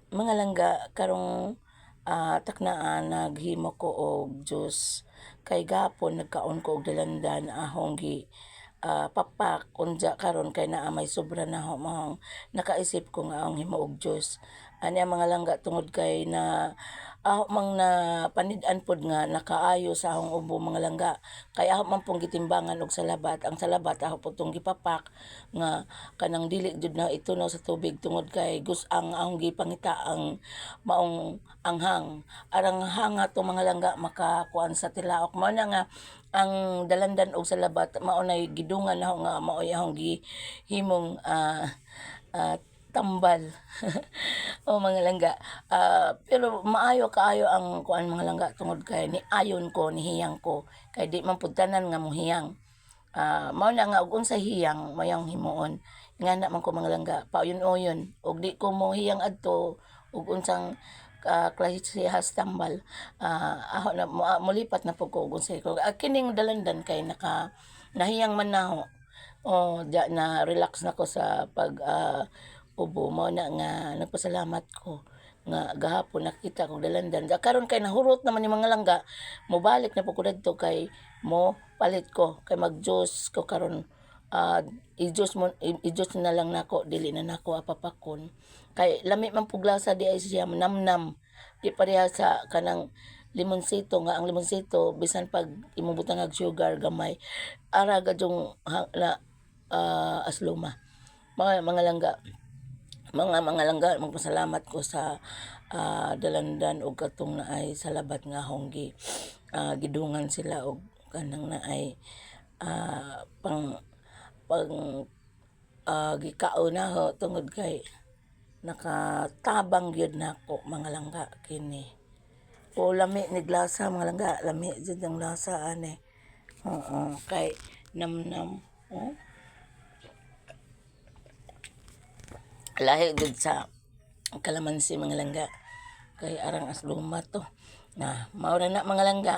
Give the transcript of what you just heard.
Mga langga karong taknaan naghimo ko og juice kay gahapon nagkaon ko og dalandan ahong papak unya karon kay naa may sobra na ho mahong nakaisip ko nga ang himo og juice. Ani ang mga langga tungod kay na aho mang na panid-an pod nga nakaayo sa ahong ubo mga langga. Kay aho man pong gitimbangan og salabat. Ang salabat aho po tong gipapak nga kanang dili jud na itunaw sa tubig tungod kay ang ahong gipangita ang maong anghang. Arang hanga to mga langga makakuan sa tilaok. Mao na nga ang dalandan og salabat mao nay gidungan naho nga maoy ahong gihimong tambal. O mga langga, pero maayo kaayo ang kuan mga langga tungod kay ni ayon ko nihiyang ko kay di man pud tanan nga mohiyang. Mao na nga og unsay hiyang mayang himuon ingana man ko mga langga pauyon-uyon og di ko mohiyang adto og unsang klasehas tambal. Aho na molipat na pud ko og unsay ko kining dalandan kay nahiyang man naho. O diya na relax na ko sa ubo mo na nga nagpasalamat ko nga gahapon nakita kong dalandan. Karon kay nahurot naman ni mga langga, mobalik na po ko dito kay mo palit ko kay mag-juice ko karon. I-juice na lang nako dili na nako apapakon kay lami man pug lasa di ay siya namnam di pareha sa kanang limonsito nga ang limonsito bisan pag imubutang og sugar gamay ara gadyong asluma mga langga mga langga magpasalamat ko sa dalandan og katong naay salabat nga honggi gidungan sila og kanang naay pang gikaon na ho tungod kay nakatabang gyud nako mga langga kini. O lami ni lasa mga langga, lami jud ang lasa ani. Oo, kay namnam. Oh. Lahi jud sa kalamansi mga langga. Kay arang asluma to. Mao na mga langga.